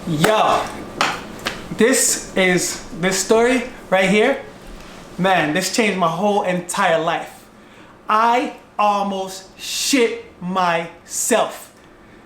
Yo, this story right here, man, this changed my whole entire life. I almost shit myself.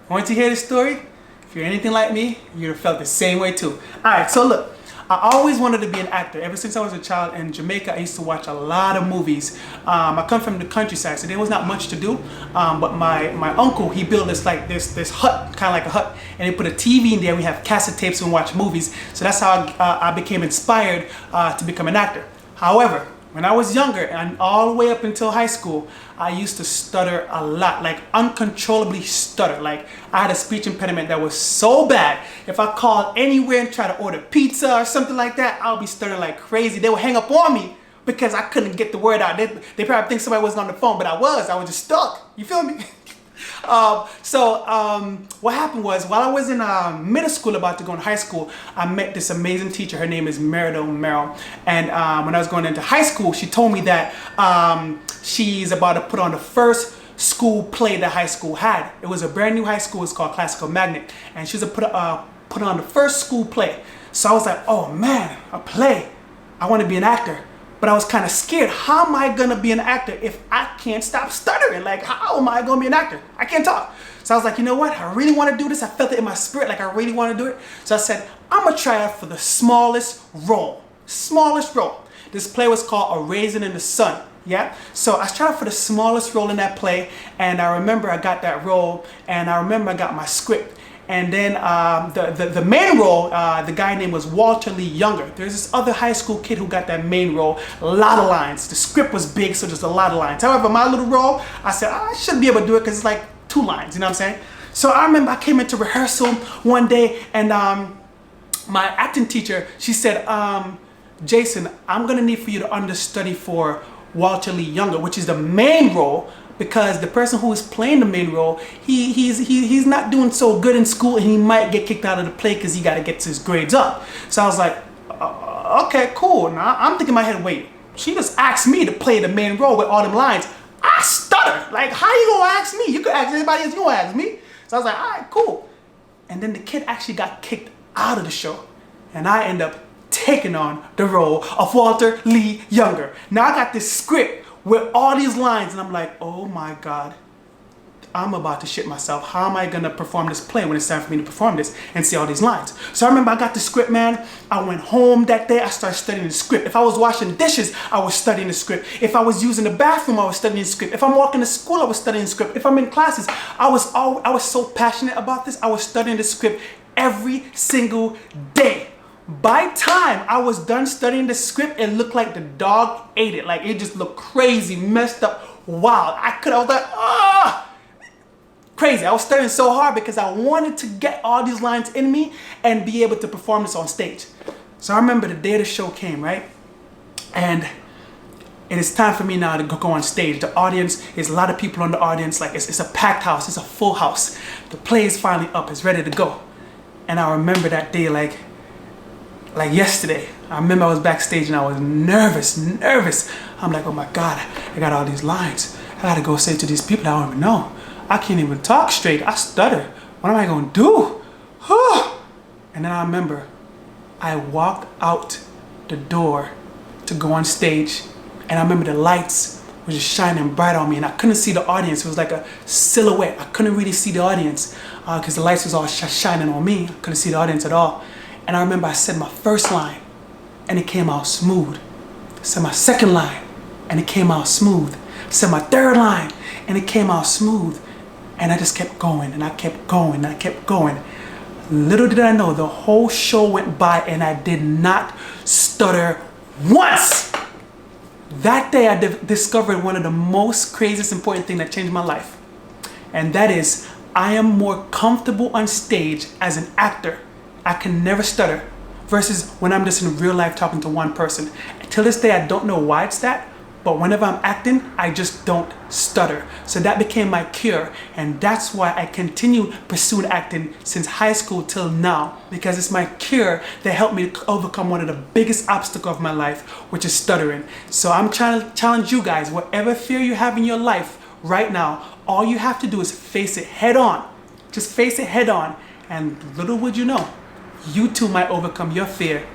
Want to hear this story? If you're anything like me, you'd have felt the same way too. Alright, so look, I always wanted to be an actor. Ever since I was a child in Jamaica, I used to watch a lot of movies. I come from the countryside, so there was not much to do. But my uncle, he built this hut, kind of like a hut, and he put a TV in there. We have cassette tapes and watch movies. So that's how I became inspired to become an actor. However, when I was younger and all the way up until high school, I used to stutter a lot, like uncontrollably stutter. Like I had a speech impediment that was so bad. If I called anywhere and tried to order pizza or something like that, I'll be stuttering like crazy. They would hang up on me because I couldn't get the word out. They probably think somebody wasn't on the phone, but I was just stuck. You feel me? What happened was, while I was in middle school, about to go in high school, I met this amazing teacher. Her name is Merrill. And when I was going into high school, she told me that she's about to put on the first school play that high school had. It was a brand new high school. It's called Classical Magnet. And she was put on the first school play. So I was like, oh man, a play. I want to be an actor. But I was kind of scared. How am I gonna be an actor if I can't stop stuttering? Like, how am I gonna be an actor? I can't talk. So I was like, you know what? I really want to do this. I felt it in my spirit, like I really want to do it. So I said, I'm gonna try out for the smallest role. Smallest role. This play was called A Raisin in the Sun. Yeah. So I tried out for the smallest role in that play, and I remember I got that role, and I remember I got my script. And then the main role, the guy name was Walter Lee Younger. There's this other high school kid who got that main role. A lot of lines. The script was big, so there's a lot of lines. However, my little role, I said, I should be able to do it because it's like 2 lines, you know what I'm saying? So I remember I came into rehearsal one day, and my acting teacher, she said, Jason, I'm gonna need for you to understudy for Walter Lee Younger, which is the main role, because the person who is playing the main role, he's not doing so good in school, and he might get kicked out of the play because he got to get his grades up. So I was like, okay, cool. Now I'm thinking in my head, wait, she just asked me to play the main role with all them lines. I stutter. Like, how you gonna ask me? You could ask anybody else. You gonna ask me? So I was like, all right, cool. And then the kid actually got kicked out of the show, and I end up taking on the role of Walter Lee Younger. Now I got this script with all these lines, and I'm like, oh my God, I'm about to shit myself. How am I gonna perform this play when it's time for me to perform this and see all these lines? So I remember I got the script, man. I went home that day, I started studying the script. If I was washing dishes, I was studying the script. If I was using the bathroom, I was studying the script. If I'm walking to school, I was studying the script. If I'm in classes, I was so passionate about this, I was studying the script every single day. By time I was done studying the script, it looked like the dog ate it. Like, it just looked crazy, messed up, wild. I was like, ah, crazy. I was studying so hard because I wanted to get all these lines in me and be able to perform this on stage. So I remember the day the show came, right? And it is time for me now to go on stage. The audience, there's a lot of people in the audience. Like, it's a packed house, it's a full house. The play is finally up, it's ready to go. And I remember that day like yesterday. I remember I was backstage and I was nervous. I'm like, oh my God, I got all these lines. I gotta go say to these people I don't even know. I can't even talk straight. I stutter. What am I gonna do? And then I remember I walked out the door to go on stage, and I remember the lights were just shining bright on me, and I couldn't see the audience. It was like a silhouette. I couldn't really see the audience because the lights was all shining on me. I couldn't see the audience at all. And I remember I said my first line, and it came out smooth. I said my second line, and it came out smooth. I said my third line, and it came out smooth. And I just kept going, and I kept going, and I kept going. Little did I know, the whole show went by, and I did not stutter once. That day, I discovered one of the most craziest important things that changed my life. And that is, I am more comfortable on stage as an actor. I can never stutter versus when I'm just in real life talking to one person. Till this day, I don't know why it's that, but whenever I'm acting, I just don't stutter. So that became my cure, and that's why I continue pursuing acting since high school till now, because it's my cure that helped me to overcome one of the biggest obstacles of my life, which is stuttering. So I'm trying to challenge you guys, whatever fear you have in your life right now, all you have to do is face it head on. Just face it head on, and little would you know, you too might overcome your fear